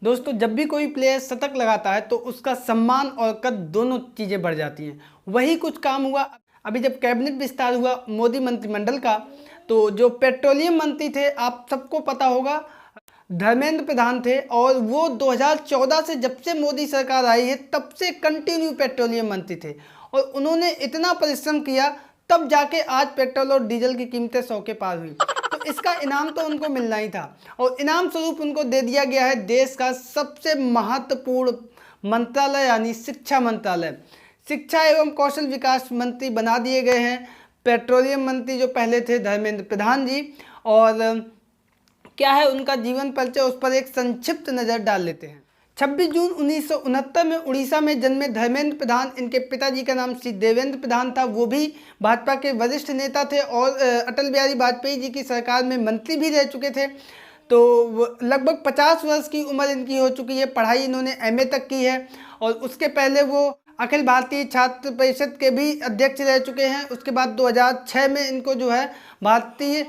दोस्तों, जब भी कोई प्लेयर शतक लगाता है तो उसका सम्मान और कद दोनों चीज़ें बढ़ जाती हैं। वही कुछ काम हुआ अभी जब कैबिनेट विस्तार हुआ मोदी मंत्रिमंडल का। तो जो पेट्रोलियम मंत्री थे, आप सबको पता होगा, धर्मेंद्र प्रधान थे। और वो 2014 से जब से मोदी सरकार आई है तब से कंटिन्यू पेट्रोलियम मंत्री थे। और उन्होंने इतना परिश्रम किया, तब जाके आज पेट्रोल और डीजल की कीमतें 100 के पार हुई। तो इसका इनाम तो उनको मिलना ही था। और इनाम स्वरूप उनको दे दिया गया है देश का सबसे महत्वपूर्ण मंत्रालय, यानी शिक्षा मंत्रालय। शिक्षा एवं कौशल विकास मंत्री बना दिए गए हैं पेट्रोलियम मंत्री जो पहले थे धर्मेंद्र प्रधान जी। और क्या है उनका जीवन परिचय, उस पर एक संक्षिप्त नज़र डाल लेते हैं। 26 जून 1969 में उड़ीसा में जन्मे धर्मेंद्र प्रधान, इनके पिताजी का नाम श्री देवेंद्र प्रधान था। वो भी भाजपा के वरिष्ठ नेता थे और अटल बिहारी वाजपेयी जी की सरकार में मंत्री भी रह चुके थे। तो लगभग 50 वर्ष की उम्र इनकी हो चुकी है। पढ़ाई इन्होंने एमए तक की है। और उसके पहले वो अखिल भारतीय छात्र परिषद के भी अध्यक्ष रह चुके हैं। उसके बाद 2006 में इनको जो है भारतीय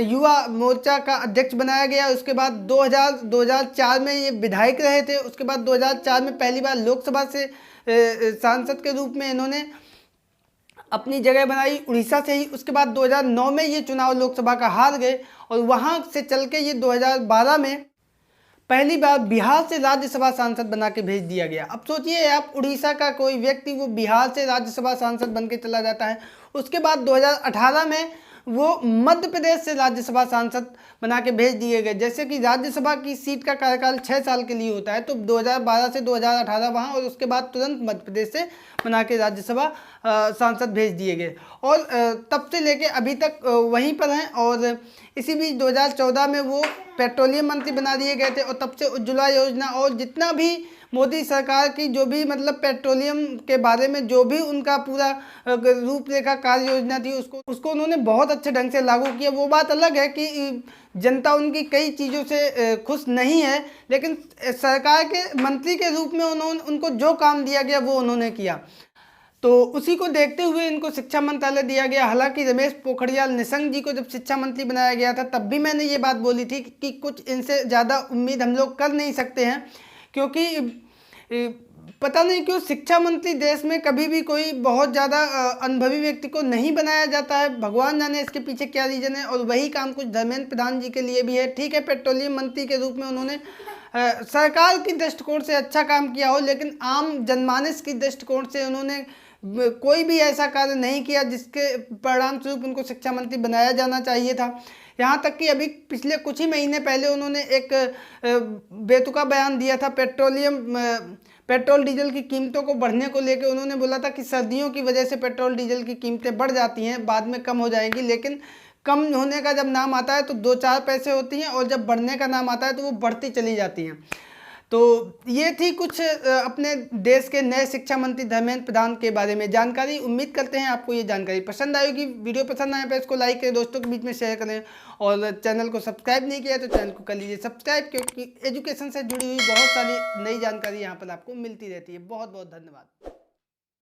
युवा मोर्चा का अध्यक्ष बनाया गया। उसके बाद 2004 में ये विधायक रहे थे। उसके बाद 2004 में पहली बार लोकसभा से सांसद के रूप में इन्होंने अपनी जगह बनाई उड़ीसा से ही। उसके बाद 2009 में ये चुनाव लोकसभा का हार गए और वहाँ से चल के ये 2012 में पहली बार बिहार से राज्यसभा सांसद बना के भेज दिया गया। अब सोचिए आप, उड़ीसा का कोई व्यक्ति वो बिहार से राज्यसभा सांसद बन के चला जाता है। उसके बाद 2018 में वो मध्य प्रदेश से राज्यसभा सांसद बना के भेज दिए गए। जैसे कि राज्यसभा की सीट का कार्यकाल 6 साल के लिए होता है, तो 2012 से 2018 वहाँ, और उसके बाद तुरंत मध्य प्रदेश से बना के राज्यसभा सांसद भेज दिए गए। और तब से लेके अभी तक वहीं पर हैं। और इसी बीच 2014 में वो पेट्रोलियम मंत्री बना दिए गए थे। और तब से उज्ज्वला योजना और जितना भी मोदी सरकार की जो भी मतलब पेट्रोलियम के बारे में जो भी उनका पूरा रूपरेखा कार्य योजना थी, उसको उन्होंने बहुत अच्छे ढंग से लागू किया। वो बात अलग है कि जनता उनकी कई चीज़ों से खुश नहीं है, लेकिन सरकार के मंत्री के रूप में उनको जो काम दिया गया वो उन्होंने किया। तो उसी को देखते हुए इनको शिक्षा मंत्रालय दिया गया। हालांकि रमेश पोखरियाल निशंक जी को जब शिक्षा मंत्री बनाया गया था तब भी मैंने ये बात बोली थी कि कुछ इनसे ज़्यादा उम्मीद हम लोग कर नहीं सकते हैं, क्योंकि पता नहीं क्यों शिक्षा मंत्री देश में कभी भी कोई बहुत ज़्यादा अनुभवी व्यक्ति को नहीं बनाया जाता है। भगवान जाने इसके पीछे क्या रीज़न है। और वही काम कुछ धर्मेंद्र प्रधान जी के लिए भी है। ठीक है, पेट्रोलियम मंत्री के रूप में उन्होंने सरकार की दृष्टिकोण से अच्छा काम किया हो, लेकिन आम जनमानस की दृष्टिकोण से उन्होंने कोई भी ऐसा कार्य नहीं किया जिसके परिणाम स्वरूप उनको शिक्षा मंत्री बनाया जाना चाहिए था। यहाँ तक कि अभी पिछले कुछ ही महीने पहले उन्होंने एक बेतुका बयान दिया था पेट्रोल डीजल की कीमतों को बढ़ने को लेकर। उन्होंने बोला था कि सर्दियों की वजह से पेट्रोल डीजल की कीमतें बढ़ जाती हैं, बाद में कम हो जाएंगी, लेकिन कम होने का जब नाम आता है तो 2-4 पैसे होती हैं, और जब बढ़ने का नाम आता है तो वो बढ़ती चली जाती हैं। तो ये थी कुछ अपने देश के नए शिक्षा मंत्री धर्मेंद्र प्रधान के बारे में जानकारी। उम्मीद करते हैं आपको ये जानकारी पसंद आएगी। वीडियो पसंद आए तो इसको लाइक करें, दोस्तों के बीच में शेयर करें, और चैनल को सब्सक्राइब नहीं किया तो चैनल को कर लीजिए सब्सक्राइब, क्योंकि एजुकेशन से जुड़ी हुई बहुत सारी नई जानकारी यहाँ पर आपको मिलती रहती है। बहुत बहुत धन्यवाद।